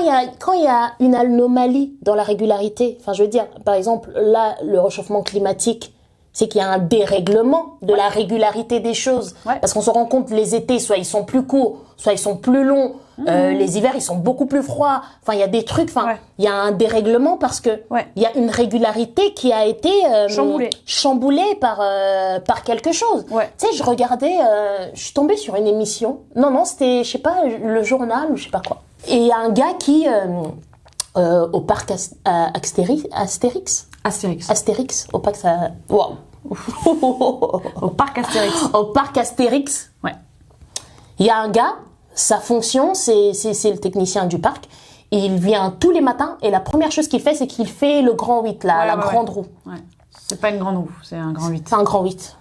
y a une anomalie dans la régularité, enfin je veux dire, par exemple, là, le réchauffement climatique, c'est qu'il y a un dérèglement de la régularité des choses. Ouais. Parce qu'on se rend compte, les étés, soit ils sont plus courts, soit ils sont plus longs. Les hivers, ils sont beaucoup plus froids. Enfin, il y a des trucs, il y a un dérèglement parce que il y a une régularité qui a été chamboulée par quelque chose. Ouais. Tu sais, je regardais, je suis tombée sur une émission. Non, c'était, je sais pas, le journal ou je sais pas quoi. Et il y a un gars qui, au parc Astérix, au parc wow. Au parc Astérix. Au parc Astérix, ouais. Il y a un gars, sa fonction, c'est le technicien du parc. Et il vient tous les matins et la première chose qu'il fait, c'est qu'il fait le grand 8, la grande roue. Ouais. C'est pas une grande roue, c'est un grand 8. C'est un grand 8.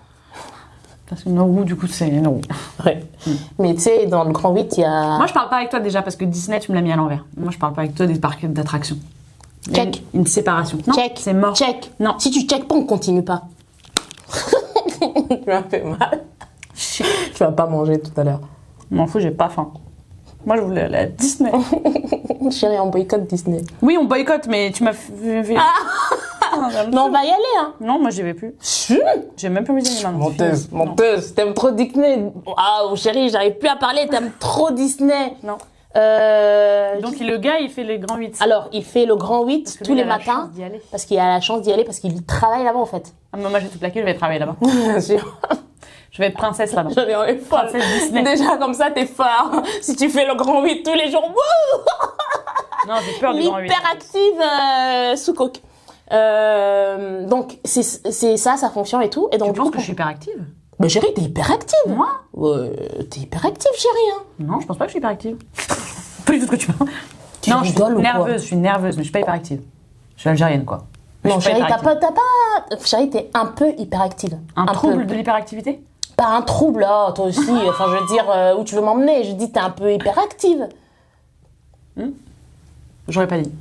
Parce que nos roues, du coup, c'est nos roues. Ouais. Mais tu sais, dans le grand 8, il y a... Moi, je parle pas avec toi déjà parce que Disney, tu me l'as mis à l'envers. Moi, je parle pas avec toi des parcs d'attractions. Check. Une séparation. Non, check. C'est mort. Check. Non. Si tu check pas, on continue pas. Tu m'as fait mal. Tu vas pas manger tout à l'heure. Je m'en fous, j'ai pas faim. Moi, je voulais aller à Disney. Chérie, on boycotte Disney. Oui, on boycotte, mais tu m'as fait... Mais on va y aller, hein. Non, moi, j'y vais plus. J'ai même pas mis les mains. Menteuse. T'aimes trop Disney. Ah, chérie, j'arrive plus à parler. T'aimes trop Disney. Non. Donc, le gars, il fait les grands 8. Alors, il fait le grand 8 tous les matins. Parce qu'il a la chance d'y aller, parce qu'il travaille là-bas, en fait. Ah, moi, j'ai tout plaqué, je vais travailler là-bas. Bien sûr. Je vais être princesse là-bas. Je vais être princesse Disney. Déjà, comme ça, t'es fort. Si tu fais le grand 8 tous les jours, wouh! Non, j'ai peur du grand 8. Hyperactive sous coke. Donc, c'est ça, sa fonction et tout. Et donc, tu penses que je suis hyperactive? Mais chérie, t'es hyperactive. Moi? T'es hyperactive, chérie. Hein. Non, je pense pas que je suis hyperactive. Pas du tout ce que tu parles. Non, je suis nerveuse, je suis nerveuse, mais je suis pas hyperactive. Je suis algérienne, quoi. Non, chérie, chérie, t'es un peu hyperactive. Un trouble de l'hyperactivité? Pas un trouble, oh, toi aussi. Enfin, je veux dire, où tu veux m'emmener? Je dis, t'es un peu hyperactive. J'aurais pas dit.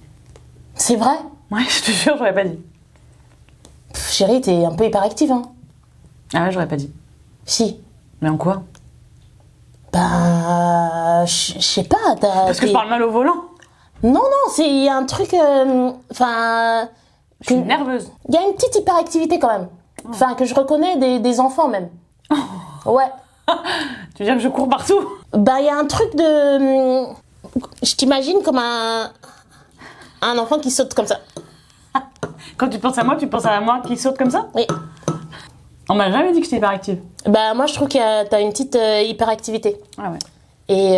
C'est vrai? Ouais, je te jure, j'aurais pas dit. Chérie, t'es un peu hyperactive, hein? Ah ouais, j'aurais pas dit. Si. Mais en quoi? Bah, je sais pas. Parce que je parle mal au volant? Non, il y a un truc, enfin... je suis nerveuse. Il y a une petite hyperactivité quand même. Enfin, que je reconnais des enfants même. Ouais. Tu veux dire que je cours partout? Bah, il y a un truc de... Je t'imagine comme un enfant qui saute comme ça. Quand tu penses à moi, tu penses à moi qui saute comme ça? Oui. On m'a jamais dit que j'étais hyperactive. Bah, moi, je trouve que t'as une petite hyperactivité. Ah ouais. Et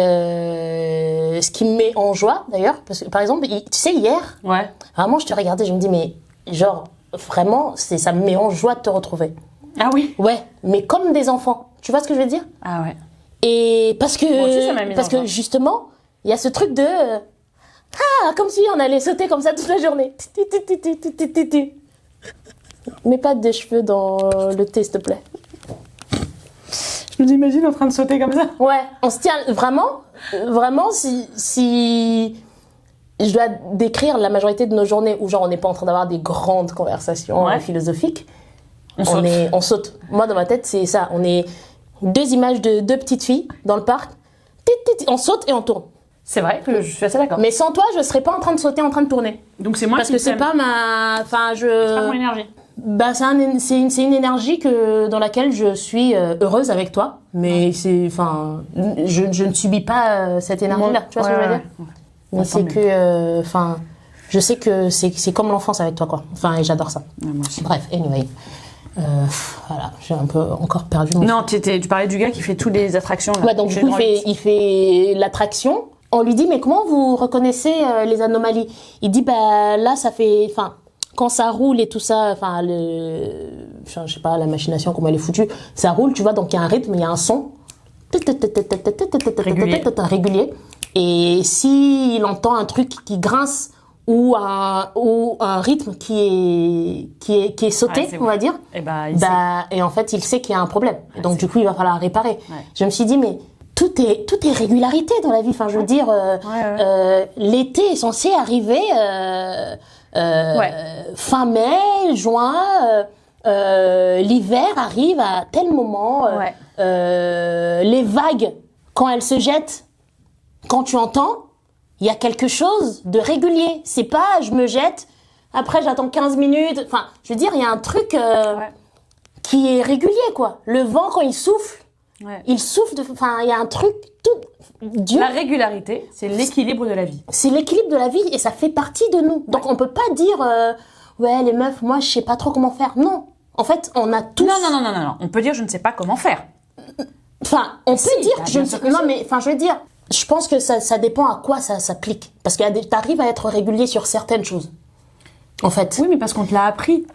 ce qui me met en joie, d'ailleurs, parce que, par exemple, tu sais, hier, Ouais. vraiment, je te regardais, je me dis, mais genre, vraiment, ça me met en joie de te retrouver. Ah oui. Ouais, mais comme des enfants. Tu vois ce que je veux dire? Ah ouais. Et parce que, Moi aussi, ça m'a mis parce en joie. que justement, il y a ce truc de... comme si on allait sauter comme ça toute la journée. Mets pas de cheveux dans le thé, s'il te plaît. Je nous imagine en train de sauter comme ça. Ouais, on se tient vraiment, si je dois décrire la majorité de nos journées où genre on n'est pas en train d'avoir des grandes conversations philosophiques, on saute. Moi dans ma tête c'est ça, on est deux images de deux petites filles dans le parc, on saute et on tourne. C'est vrai que je suis assez d'accord. Mais sans toi je serais pas en train de sauter, en train de tourner. Donc c'est moi Parce qui que c'est pas ma, enfin C'est pas mon énergie. Bah, c'est une énergie dans laquelle je suis heureuse avec toi, mais je ne subis pas cette énergie-là, tu vois ce que je veux dire? Mais c'est que, je sais que c'est comme l'enfance avec toi, quoi. Enfin, et j'adore ça. Ouais, moi aussi. Bref, anyway. Voilà, j'ai un peu encore perdu mon... Non, tu parlais du gars qui fait toutes les attractions. Là, Ouais, donc du coup, il fait l'attraction. On lui dit, mais comment vous reconnaissez les anomalies? Il dit, bah là, ça fait... Quand ça roule et tout ça, je sais pas, la machination, comment elle est foutue, ça roule, tu vois, donc il y a un rythme, il y a un son régulier. Et s'il entend un truc qui grince ou un rythme qui est sauté, on va dire, et en fait, il sait qu'il y a un problème. Donc du coup, il va falloir réparer. Ouais. Je me suis dit, mais tout est régularité dans la vie. Enfin, je veux dire, l'été est censé arriver... fin mai, juin, l'hiver arrive à tel moment. Les vagues, quand elles se jettent, quand tu entends, il y a quelque chose de régulier. C'est pas je me jette, après j'attends 15 minutes. Enfin, je veux dire, il y a un truc qui est régulier, quoi. Le vent, quand il souffle, il souffle. Enfin, il y a un truc tout... Dieu. La régularité, c'est l'équilibre de la vie. C'est l'équilibre de la vie et ça fait partie de nous. Donc on peut pas dire ouais les meufs, moi je sais pas trop comment faire. Non, en fait on a tous. Non. On peut dire je ne sais pas comment faire. Enfin, on peut dire je ne sais. Non mais enfin je veux dire, je pense que ça dépend à quoi ça s'applique. Parce que t'arrives à être régulier sur certaines choses. En fait. Oui, mais parce qu'on te l'a appris.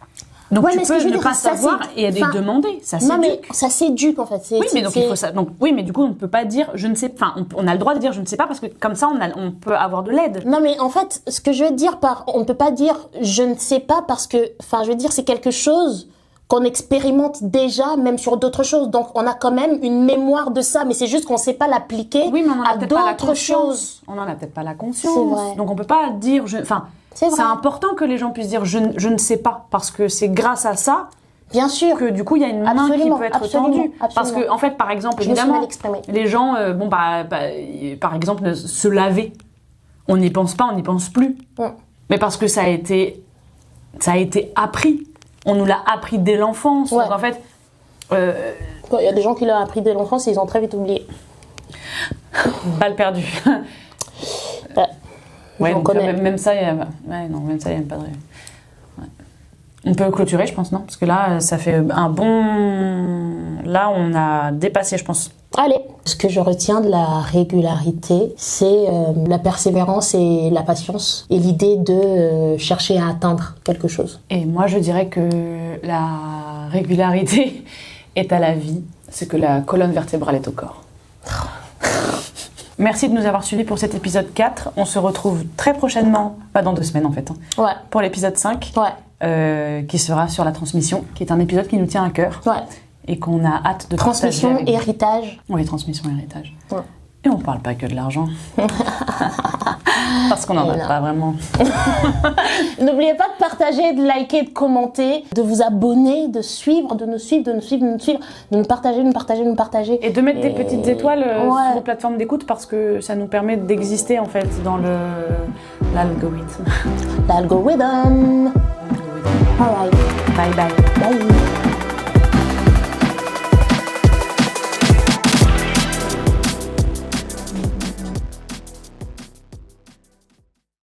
Donc tu peux ne pas savoir et aller demander, ça s'éduque. Non mais ça s'éduque en fait. Oui, mais donc il faut ça. Donc oui, mais du coup on ne peut pas dire je ne sais. Enfin, on a le droit de dire je ne sais pas parce que comme ça on peut avoir de l'aide. Non mais en fait, ce que je veux dire on ne peut pas dire je ne sais pas parce que, enfin je veux dire c'est quelque chose qu'on expérimente déjà même sur d'autres choses. Donc on a quand même une mémoire de ça, mais c'est juste qu'on ne sait pas l'appliquer à d'autres choses. On n'en a peut-être pas la conscience. C'est vrai. Donc on peut pas dire c'est important que les gens puissent dire je ne sais pas parce que c'est grâce à ça. Bien sûr. Que du coup, il y a une main qui peut être tendue. Parce que, en fait, par exemple, évidemment, les gens, par exemple, se laver, on n'y pense pas, on n'y pense plus. Mais parce que ça a été appris. On nous l'a appris dès l'enfance. Donc, en fait... Il y a des gens qui l'ont appris dès l'enfance et ils ont très vite oublié. Balle perdue. Ouais, donc même ça, il n'y a pas de... Ouais. On peut clôturer, je pense, non? Parce que là, ça fait un bon... Là, on a dépassé, je pense. Allez. Ce que je retiens de la régularité, c'est la persévérance et la patience et l'idée de chercher à atteindre quelque chose. Et moi, je dirais que la régularité est à la vie, c'est que la colonne vertébrale est au corps. Merci de nous avoir suivis pour cet épisode 4. On se retrouve très prochainement, pas dans 2 semaines en fait, pour l'épisode 5, qui sera sur la transmission, qui est un épisode qui nous tient à cœur et qu'on a hâte de transmission, partager. Héritage. Oui, transmission, héritage. Et on parle pas que de l'argent. Parce qu'on n'en a pas vraiment. N'oubliez pas de partager, de liker, de commenter, de vous abonner, de suivre, de nous suivre, de nous partager. Et de mettre des petites étoiles sur vos plateformes d'écoute parce que ça nous permet d'exister en fait dans l'algorithme. L'algorithme. Alright. Bye bye.